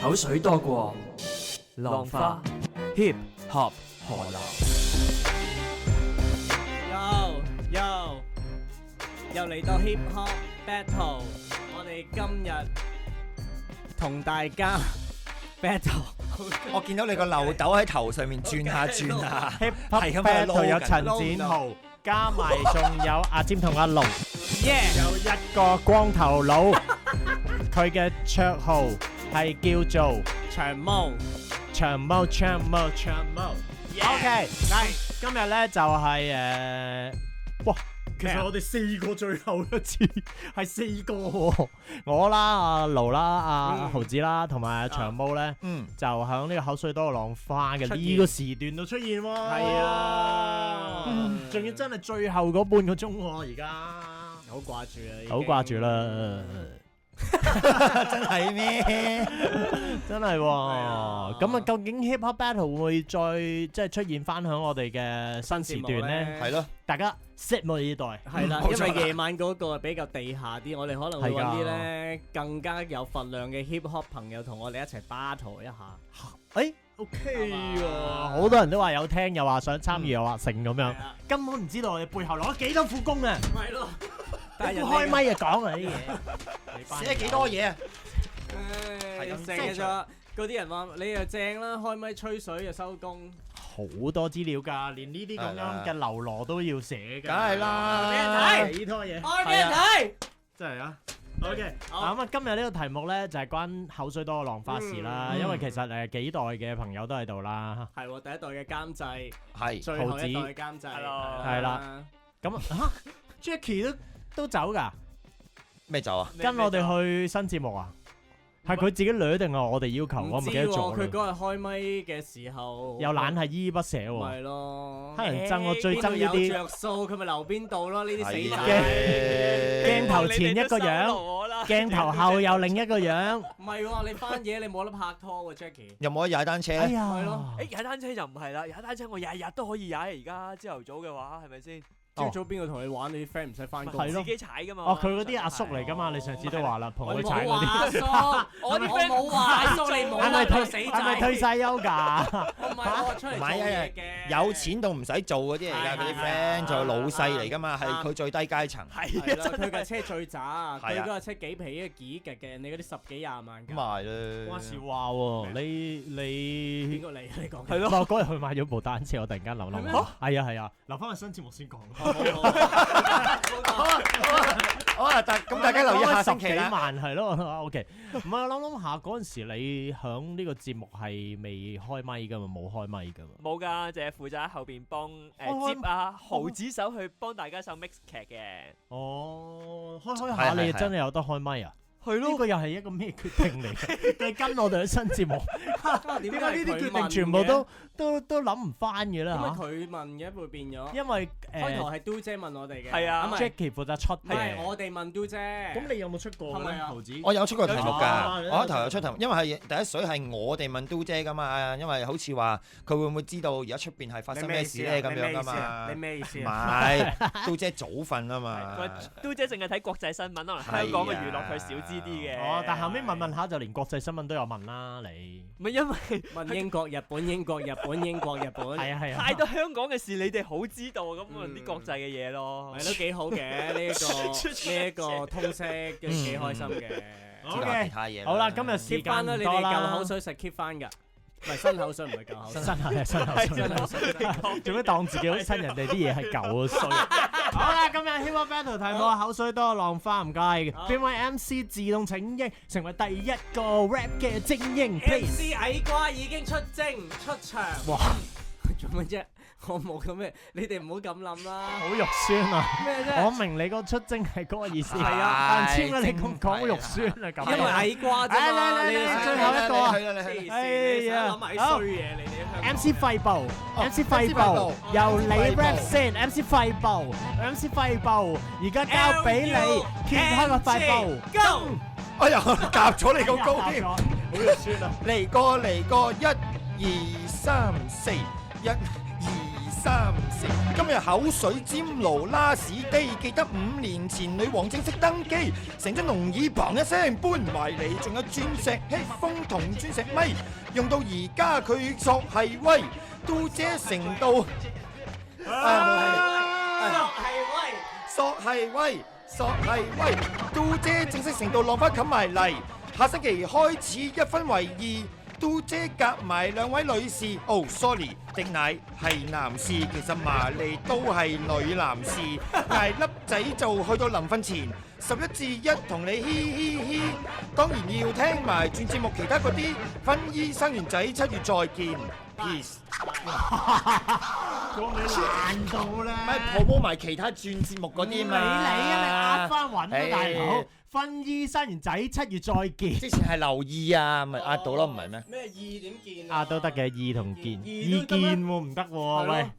口水多過浪花 Hip Hop 河流。又嚟到 Hip Hop Battle， 我哋今日同大家 battle。我見到你個漏斗喺頭上面轉下轉下 Hip Hop Battle 有陳展豪，加埋仲有阿占同阿龍，有一個光頭佬，佢嘅綽號係叫做長毛。OK， 今日咧就係哇！其實我哋四個最後一次係四個喎，我啦、阿盧啦、阿豪子啦，同埋阿長毛咧，就響呢個口水多過浪花嘅呢個時段度出現喎。係啊，仲要真係最後嗰半個鐘喎，而家好掛住啊，好掛住啦。真係咩？真係喎！咁啊，究竟 Hip Hop Battle 會再即係出現翻響我哋嘅新時段咧？係咯，大家拭目以待。係啦，因為夜晚嗰個比較地下啲，我哋可能會揾啲咧更加有份量嘅 Hip Hop 朋友同我哋一齊 battle 一下。誒 OK 喎，好多人都話有聽，又話想參與，又話成咁樣，根本唔知道我哋背後落咗幾多苦功啊！係咯，但係開咪啊講啊啲嘢，寫幾多嘢啊？係咁正嘅啫。嗰啲人話你又正啦，開咪吹水又收工，好多資料㗎，連呢啲咁樣嘅流羅都要寫㗎。梗係啦，俾人睇，幾多嘢？開俾人睇，真係啊！OK，咁啊，今日呢個題目咧就係關口水多過浪花事啦，因為其實幾代嘅朋友都喺度啦。係喎，第一代嘅監製，係最後一代嘅監製，係啦。咁啊 Jackie 都走㗎，咩走啊？跟我哋去新節目啊？係佢自己掠定係我哋要求？我唔記得咗。佢嗰日開咪嘅時候又懶係依依不捨喎。係咯，黑人憎我最憎呢啲。有着數佢咪留邊度咯？呢啲死仔。鏡頭前一個樣，鏡頭後又另一個樣。唔係喎，你翻嘢你冇得拍拖喎 Jackie。有冇得踩單車？哎呀，係咯。踩單車就唔係啦，踩單車我日日都可以踩，而家朝頭早嘅話係咪先？朝早邊個同你玩？你啲 friend 唔使翻工，自己踩噶嘛。哦，佢嗰啲阿叔嚟噶嘛？你上次都話啦，同佢踩嗰啲。阿叔，我冇話阿叔，你冇話死仔。係咪退晒休㗎？唔係我話出嚟做嘢嘅。有錢到唔使做嗰啲嚟㗎，嗰啲 friend 就老細嚟㗎嘛，係佢最低階層。係啦，佢架車最渣，佢嗰架車幾皮一幾嘅，人哋嗰啲十幾廿萬㗎。咁咪啦。話時話喎，你邊個嚟？你講係咯。我嗰日去買咗部單車，我突然間諗諗。係啊，留翻個新節目先講。好啊，咁大家留意下星期啦。十幾萬係咯，OK。唔係我諗下嗰陣時，你響呢個節目係未開咪噶嘛？冇開咪噶嘛？冇㗎，淨係負責喺後邊幫接啊豪子手去幫大家手 mix 劇嘅。哦，開下你真係有得開咪啊？係咯，呢個又係一個咩決定嚟嘅？你跟我哋嘅新節目，點解呢啲決定全部都諗唔翻嘅啦？嚇！佢問嘅會變咗，因為開頭係嘟姐問我哋嘅，係啊 ，Jackie 負責出嘅，係我哋問嘟姐。咁你有冇出過咧？猴子，我有出過題目㗎，我一頭有出題目，因為係第一水係我哋問嘟姐㗎嘛，因為好似話佢會唔會知道而家出邊係發生咩事咧咁樣㗎嘛？你咩意思？唔係，嘟姐早瞓啊嘛。嘟姐淨係睇國際新聞，可能香港嘅娛樂佢少知啲嘅。哦，但後尾問下就連國際新聞都有問啦，你唔係因為問英國、日本、英國、日本、英國、日本，係啊，太多香港嘅事你哋好知道，咁問啲國際嘅嘢咯，係都幾好嘅呢一個通識，幾開心嘅。OK，好啦，今日時間唔多啦，你哋舊口水實 keep 翻㗎。唔係新口水，唔係舊口水。新口水，做咩當自己好新人哋啲嘢係舊衰？好啦，今日 Hip Hop Battle 題目係口水多浪花，唔該。邊位 MC 自動請纓，成為第一個 rap 嘅精英 ？MC 矮瓜已經出場。哇！做乜啫？我冇咁咩，你哋唔好咁諗啦。好肉酸啊！咩啫？我明你個出征係嗰個意思。係啊，但係你咁講好肉酸啊咁。因為矮瓜啫嘛。你最後一個啊！哎呀，諗埋衰嘢你哋香港。MC 廢部，MC 廢部，由你 rap 先。MC 廢部，MC 廢部，而家交俾你揭開個廢部。Go！哎呀，夾咗你咁高添，好肉酸啊！嚟過，1、2、3、4，1、2、3、4。今日口水尖爐拉屎機，記得5年前女王正式登基，成張龍椅砰一聲搬埋嚟，仲有鑽石氣風同鑽石咪，用到而家佢索係威，都姐成到索係威，都姐正式成到浪花冚埋嚟，下星期開始1分為2。都姐夾埋2位女士，sorry， 迪奶係男士，其實麻利都係女男士，捱粒仔就去到臨瞓前11至1同你嘻嘻嘻，當然要聽埋轉節目其他嗰啲，婚醫生完仔7月再見 ，peace。講你爛到咧，咪 promote 埋其他轉節目嗰啲嘛，你壓翻穩啊大佬！婚醫生完仔7月再見。之前係留意啊，咪壓到咯，唔係咩？咩意點見壓都得嘅，意同見，意都得咩見喎唔得喎，喂，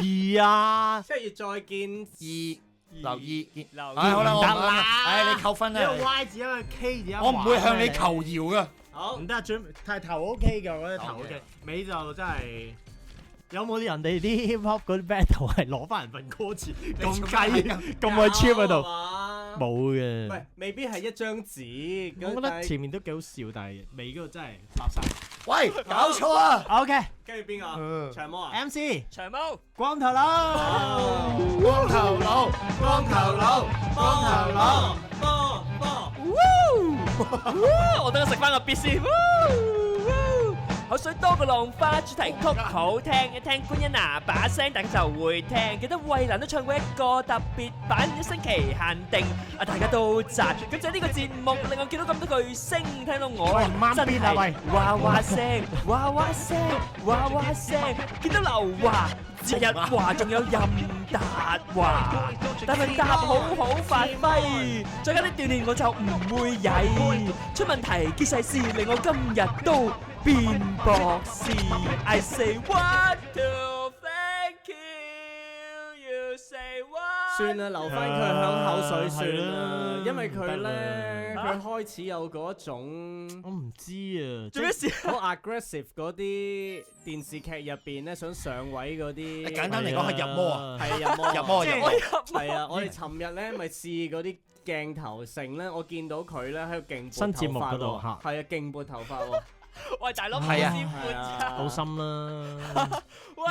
意啊！7月再見意留意見。留意好啦，唔得啦，唉，你扣分啦一個 Y 字一個 K 字一個，我唔會向你求饒噶。好唔得，準係頭 OK 嘅，我覺得頭 OK，尾就真係。有冇啲人哋啲 hip hop 嗰啲 battle 係攞翻人份歌詞咁雞咁鬼 cheap 喺度？冇嘅。喂，未必係一張紙。我覺得前面都幾好笑，但係尾嗰個真係垃圾。喂，搞錯啊 OK，跟住邊個？長毛啊 MC 長毛，光頭佬，光頭佬，光頭佬，光頭佬。我等我食翻個 beat 先。口水多過浪花主題曲好聽，一聽官恩娜把聲大家就會聽。記得衛蘭都唱過一個特別版，1星期限定，大家都讚。咁就呢個節目令我見到咁多巨星，聽到我真係哇哇聲，哇哇聲，哇哇聲。見到劉華、節日華，仲有任達華，但係答好好發揮，再加啲鍛鍊我就唔會曳。出問題結世事令我今日都變博士 ，I say what to thank you, you say what？ 算啦，留翻佢響口水算啦，因為佢咧佢開始有嗰種我唔知啊，做咩事？好 aggressive 嗰啲電視劇入邊咧想上位嗰啲。簡單嚟講係入魔啊，係入魔，入魔入魔。係啊，我哋尋日咧咪試嗰啲鏡頭性咧，我見到佢咧喺度勁撥新節目頭髮嗰度喎，係啊，勁撥頭髮喎。喂，大佬，係啊先半好心啦。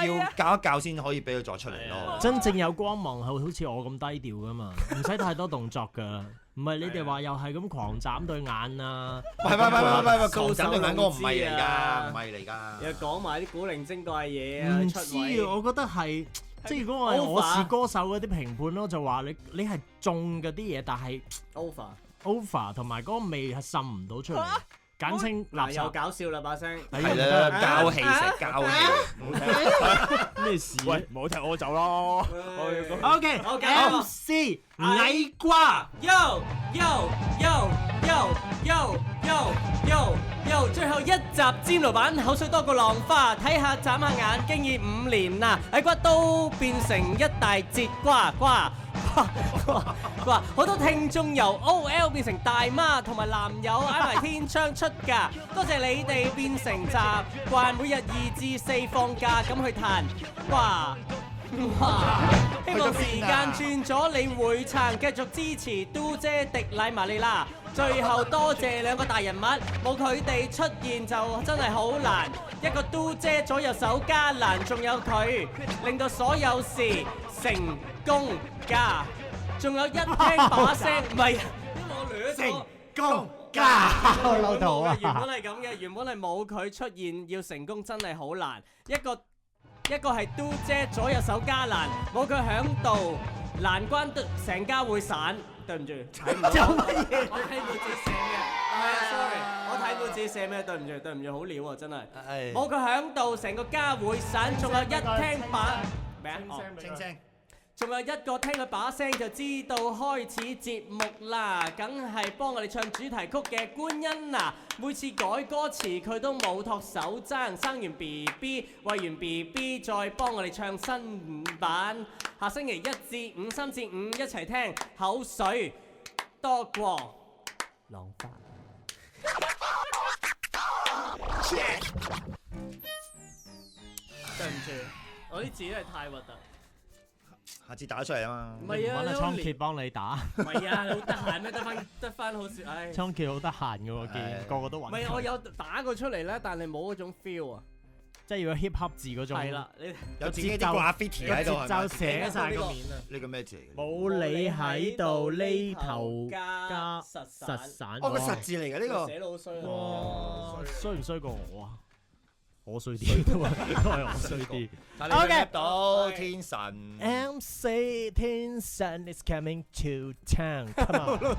要教一教先可以俾佢再出嚟咯。真正有光芒係好似我咁低調噶嘛，唔使太多動作噶。唔係你哋話又係咁狂斬對眼啊？喂，狂斬對眼嗰個唔係嚟㗎，啊唔係嚟㗎。又講埋啲古靈精怪嘢啊，唔出位知啊，我覺得係即係如果我是歌手嗰啲評判咯，就話你係中嗰啲嘢，但係 over 同埋嗰個味係滲唔到出嚟。簡稱垃圾。又搞笑啦把聲。係啦，膠氣食膠氣。咩事？喂，唔好踢我走咯。OK MC 矮瓜。 Yo yo yo yo yo yo yo yo， 最後一集尖老闆口水多過浪花，睇下眨下眼，經已5年啦，矮瓜都變成一大截瓜瓜。好多聽眾由 OL 變成大媽，同埋男友挨埋天窗出㗎。多謝你哋變成習慣，每日2至4放假咁去彈。哇！希望時間轉咗你會撐，繼續支持嘟姐迪奶瑪麗啦。最後多謝2個大人物，冇佢哋出現就真係好難。一個嘟姐左右手加難，仲有佢令到所有事成功㗎。仲有一聽把聲，唔係，因為我掠咗。功加老土啊！原本係咁嘅，原本係冇佢出現，要成功真係好難。一個係嘟姐左右手加難，冇佢響度，難關成家會散。對唔住，睇唔到。有乜嘢？我睇唔到自己寫咩。sorry， 我睇唔到自己寫咩，對唔住，好料啊，真係。冇佢響度，成個家會散。仲有一聽把咩啊？清聲。仲有一個聽佢把聲就知道開始節目啦，梗係幫我哋唱主題曲嘅官恩啊！每次改歌詞佢都冇托手踭，生完 BB 餵完 BB 再幫我哋唱新版。下星期1至5、3至5一齊聽口水多過浪花。對唔住。我啲字真係太核突。下次打出嚟啊嘛。唔係啊，揾阿倉頡幫你打。唔係啊，你好得閒咩？得翻好少，唉。倉頡好得閒嘅喎，見個個都揾。唔係我有打過出嚟咧，但係冇嗰種 feel 啊。即係要 hip hop 字嗰種。係啦，你有自己啲 graffiti 喺度係咪？就寫晒個面啊！呢個咩字嚟嘅？冇你喺度呢頭加實散。哦，個實字嚟嘅呢個。寫到好衰啊！哇，衰唔衰過我啊？我衰啲，都係我衰啲。但係你入到天神。MC 天神 is coming to town，come on！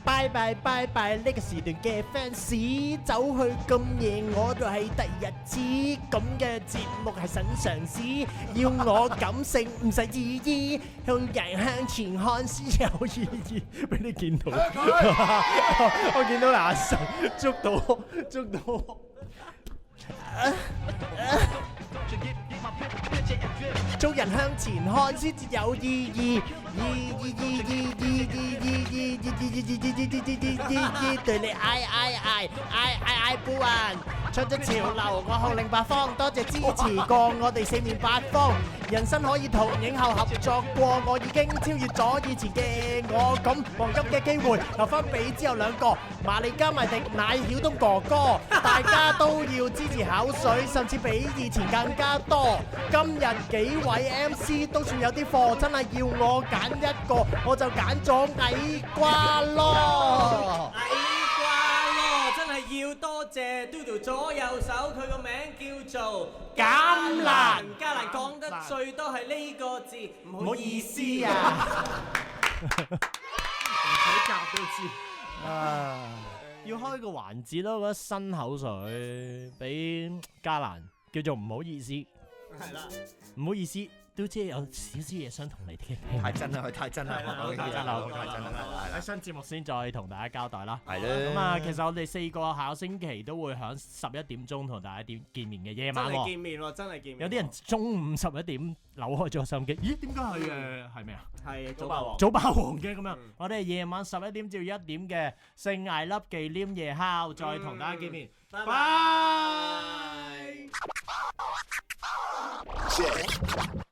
拜拜拜拜！呢個時段嘅 fans 走去咁夜，我都係第一次咁嘅節目係新嘗試，要我感性唔使意義，向人向前看先有意義。俾你見到，我見到阿神捉到。做人向前看先至有意義，對你嗌不完，出咗潮流，我號令八方，多謝支持過我哋四面八方，人生可以同影后合作過，我已經超越咗以前嘅我，咁黃金嘅機會留翻俾之後兩個，馬利加埋迪乃曉東哥哥，大家都要支持口水，甚至比以前更加多。今日幾位 MC 都算有啲貨，真係要我揀一個，我就揀咗矮瓜咯。矮瓜咯，真係要多謝 Dodo 左右手，佢個名叫做橄欖。加蘭講得最多係呢個字，唔好意思啊。唔使夾都知。要開個環節咯，覺得新口水俾加蘭叫做唔好意思。係啦，唔好意思，都知有少少嘢想同你傾。太真啦，佢太真啦，太真啦，喺新節目先再同大家交代啦。係啦。咁啊，其實我哋四個下個星期都會喺11點鐘同大家見面嘅夜晚真係見面喎，真係見面。有啲人中午11點扭開咗收音機，咦？點解係咩啊？係早霸王。早霸王嘅咁樣，我哋係夜晚11點至1點嘅聖艾粒忌廉夜烤，再同大家見面。拜拜。